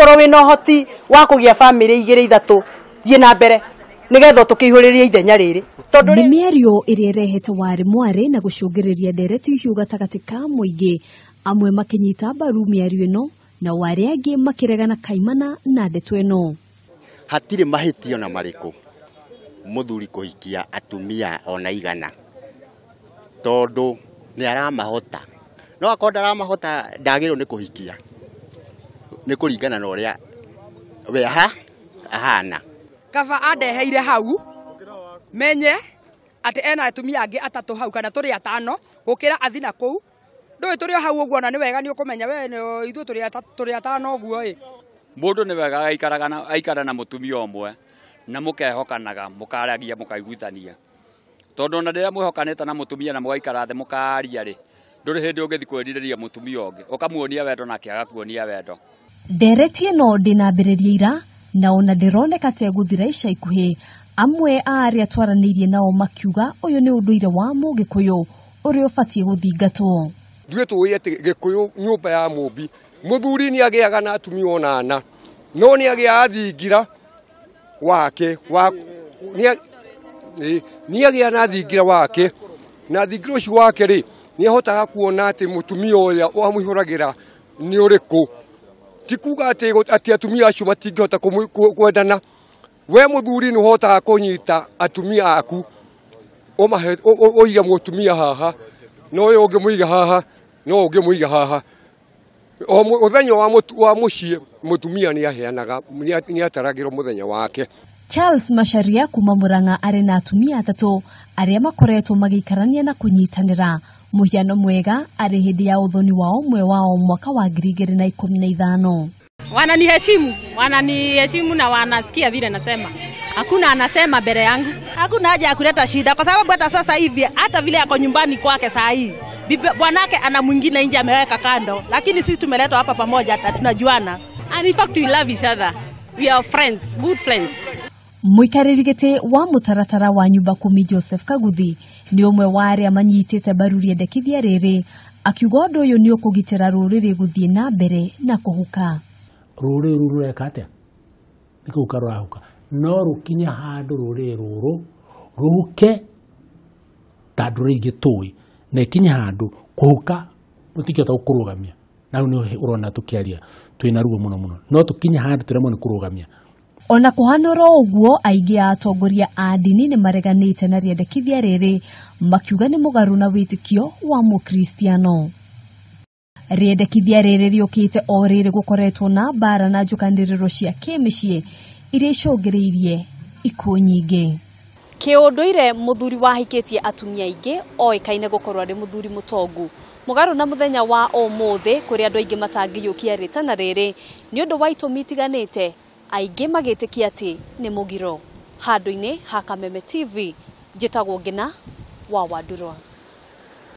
okorwo wina hoti wa kugia family 2-3 thie na mbere nigetho tukihuriria ithenya riri tondu ni mĩario ĩrĩa ĩrehete wari mwari na gucungiriria Ndereti hiu gatagatĩ ka mũingĩ, amwe makinyita mbaru mĩario ĩno na wari angĩ makiregana kaimana na ndeto ĩno. Hatire mahitio na mariku muthuri kuhikia atumia ona igana tondu ni aramahota no akonda aramahota ndagirwo ni kuhikia ni kuringana na uria we ahana kaba andeheire hau menye ati ena atumia angi atatu hau kana turi atano gukira athina kuu ndui turi hau uguo na ni wega ni ukumenya we ithu turi atano uguo mundu ni wega aikara na mutumia umwe na mukehokanaga mukaragia mukaiguithania tondu na ndiria mwihokanite na mutumia na mugaikara the mukaria ri nduri hindi ungithi kwendiriria mutumia ungi ukamuonia wendo na kiaga kuonia wendo. Ndereti ĩno ndinambĩrĩria ira na ona ndironeka te guthira ica ikuhi, amwe aria twaranirie nao makiuga uyu ni unduire wa Mugikuyu uri ubatie guthingatwo. Ndue tuwi ati Gikuyu nyumba ya mumbi muthuri ni agiaga na atumia onana no ni agia athingira wake wa ni agia na athingira wake na thingira ucio wake ri ni ahotaga kuona ati mutumia uria wamwihuragira ni uriku tikuga ati atumia acio matingihota kwendana. We muthuri ni hotaga kunyita atumia aku omahe oiga mutumia haha no uyu ungi muiga haha no ungi muiga haha muthenya wa mucie mutumia ni aheanaga ni ataragirwo muthenya wake. Charles Masharia kuma Murang'a ari na atumia atatu aria makoretwo magikarania na kunyitanira. Muhiano mwega ari hindi ya uthoni wa umwe wao mwaka wa 2015. Wananiheshimu na wanasikia vile nasema. Hakuna anasema mbele yangu. Hakuna haja ya kuleta shida kwa sababu hata sasa hivi hata vile yako nyumbani kwake saa hii bwanake ana mwingine nje ameweka kando, lakini sisi tumeletwa hapa pamoja tunajuana. And in fact we love each other. We are friends, good friends. Muikariri gite wa mutaratara wa nyumba 10 Joseph Kaguthi ni umwe wa aria manyitite mbaru riendekithia riri akiuga undu uyu ni ukugitira ruriri guthie na mbere na kuhuka. Ruriri rureka atia ni kuhuka rurahuka no rukinya handu ruriri ruru ruhuke tandu ringi tui na ikinya handu kuhuka rutikihota kurugamia na ni urona tukiaria twina ruo muno no tukinya handu turemo ni kurugamia. Ona kuhanoro uguo aingi atongoria a dini ni mareganite na riendekithia riri makiuga ni mugaru na witikio wa mukristiano. Riendekithia riri riukite o riri gukoretwo na bara na njukaniriro cia kimicii iria icungiriirie ikuũ nyingi. Kiunduire muthuri wahikitie atumia aingi oikaine gukorwo ari muthuri mutongu mugaru na muthenya wa umuthi kuri andu aingi matangiyukia ritana riri ni undu wa itumi itiganite aingi magitikia ati ni mugiro. Handu-ini ha Kameme TV njitagwo Ngina wa Wandurwa.